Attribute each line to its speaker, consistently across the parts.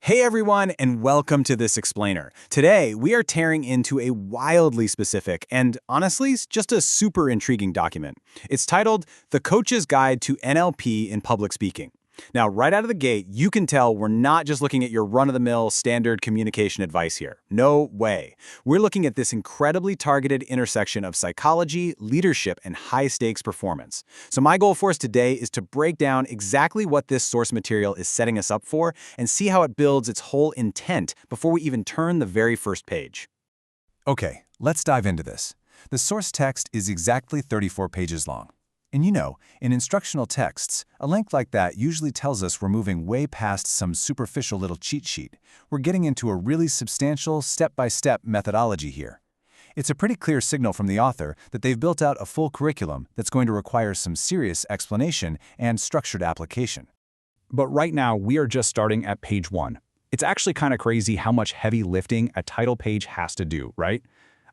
Speaker 1: Hey everyone, and welcome to This Explainer. Today, we are tearing into a wildly specific and, honestly, just a super intriguing document. It's titled The Coach's Guide to NLP in Public Speaking. Now, right out of the gate, you can tell we're not just looking at your run-of-the-mill standard communication advice here. No way. We're looking at this incredibly targeted intersection of psychology, leadership, and high-stakes performance. So my goal for us today is to break down exactly what this source material is setting us up for and see how it builds its whole intent before we even turn the very first page.
Speaker 2: Okay, let's dive into this. The source text is exactly 34 pages long. And you know, in instructional texts, a length like that usually tells us we're moving way past some superficial little cheat sheet. We're getting into a really substantial, step-by-step methodology here. It's a pretty clear signal from the author that they've built out a full curriculum that's going to require some serious explanation and structured application.
Speaker 3: But right now, we are just starting at page 1. It's actually kind of crazy how much heavy lifting a title page has to do, right?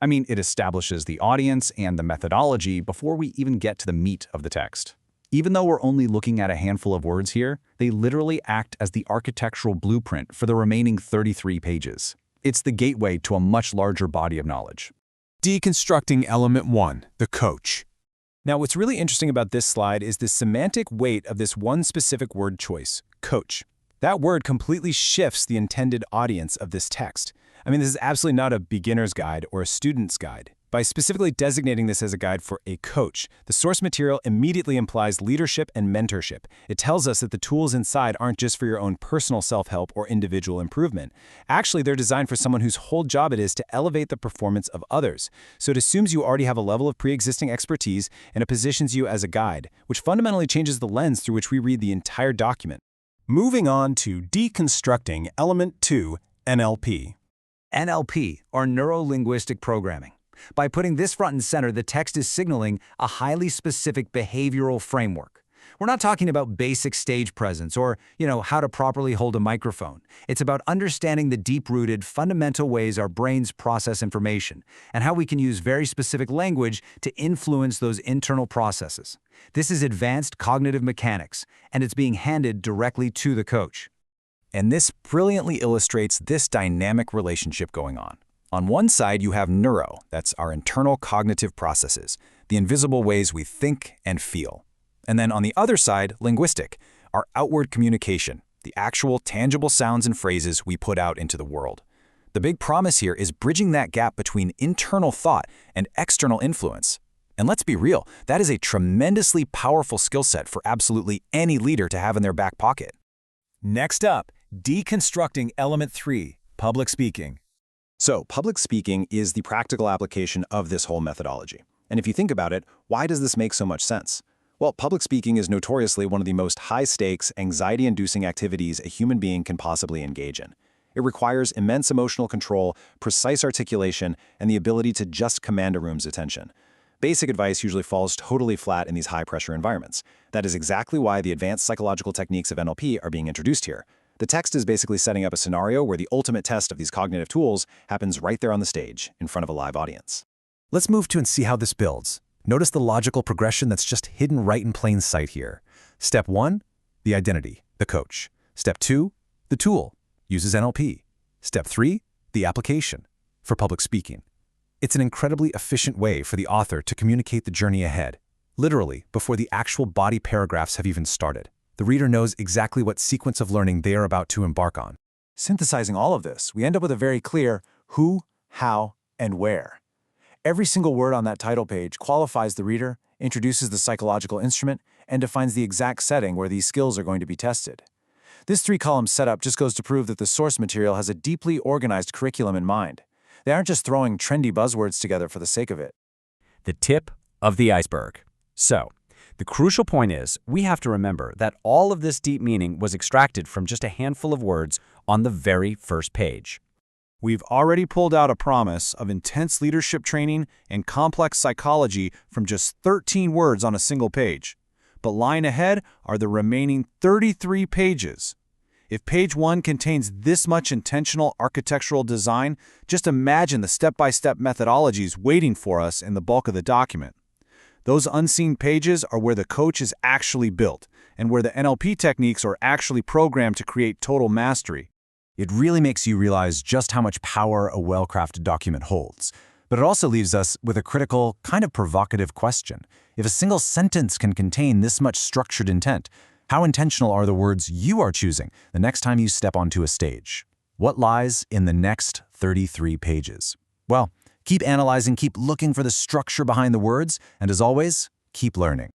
Speaker 3: I mean, it establishes the audience and the methodology before we even get to the meat of the text. Even though we're only looking at a handful of words here, they literally act as the architectural blueprint for the remaining 33 pages. It's the gateway to a much larger body of knowledge.
Speaker 2: Deconstructing Element 1, the coach.
Speaker 3: Now, what's really interesting about this slide is the semantic weight of this one specific word choice, coach. That word completely shifts the intended audience of this text. I mean, this is absolutely not a beginner's guide or a student's guide. By specifically designating this as a guide for a coach, the source material immediately implies leadership and mentorship. It tells us that the tools inside aren't just for your own personal self-help or individual improvement. Actually, they're designed for someone whose whole job it is to elevate the performance of others. So it assumes you already have a level of pre-existing expertise, and it positions you as a guide, which fundamentally changes the lens through which we read the entire document.
Speaker 1: Moving on to Deconstructing Element 2, NLP.
Speaker 4: NLP, or Neuro-Linguistic Programming. By putting this front and center, the text is signaling a highly specific behavioral framework. We're not talking about basic stage presence or, how to properly hold a microphone. It's about understanding the deep-rooted, fundamental ways our brains process information and how we can use very specific language to influence those internal processes. This is advanced cognitive mechanics, and it's being handed directly to the coach.
Speaker 1: And this brilliantly illustrates this dynamic relationship going on. On one side, you have neuro, that's our internal cognitive processes, the invisible ways we think and feel. And then on the other side, linguistic, our outward communication, the actual tangible sounds and phrases we put out into the world. The big promise here is bridging that gap between internal thought and external influence. And let's be real, that is a tremendously powerful skill set for absolutely any leader to have in their back pocket.
Speaker 2: Next up, Deconstructing Element 3, public speaking.
Speaker 1: So, public speaking is the practical application of this whole methodology. And if you think about it, why does this make so much sense? Well, public speaking is notoriously one of the most high-stakes, anxiety-inducing activities a human being can possibly engage in. It requires immense emotional control, precise articulation, and the ability to just command a room's attention. Basic advice usually falls totally flat in these high-pressure environments. That is exactly why the advanced psychological techniques of NLP are being introduced here. The text is basically setting up a scenario where the ultimate test of these cognitive tools happens right there on the stage, in front of a live audience.
Speaker 2: Let's move to and see how this builds. Notice the logical progression that's just hidden right in plain sight here. Step 1, the identity, the coach. Step 2, the tool, uses NLP. Step 3, the application, for public speaking. It's an incredibly efficient way for the author to communicate the journey ahead, literally before the actual body paragraphs have even started. The reader knows exactly what sequence of learning they are about to embark on.
Speaker 1: Synthesizing all of this, we end up with a very clear who, how, and where. Every single word on that title page qualifies the reader, introduces the psychological instrument, and defines the exact setting where these skills are going to be tested. This three-column setup just goes to prove that the source material has a deeply organized curriculum in mind. They aren't just throwing trendy buzzwords together for the sake of it.
Speaker 5: The tip of the iceberg. So, the crucial point is, we have to remember that all of this deep meaning was extracted from just a handful of words on the very first page.
Speaker 6: We've already pulled out a promise of intense leadership training and complex psychology from just 13 words on a single page. But lying ahead are the remaining 33 pages. If page 1 contains this much intentional architectural design, just imagine the step-by-step methodologies waiting for us in the bulk of the document. Those unseen pages are where the coach is actually built, and where the NLP techniques are actually programmed to create total mastery.
Speaker 2: It really makes you realize just how much power a well-crafted document holds. But it also leaves us with a critical, kind of provocative question. If a single sentence can contain this much structured intent, how intentional are the words you are choosing the next time you step onto a stage? What lies in the next 33 pages? Well, keep analyzing, keep looking for the structure behind the words, and as always, keep learning.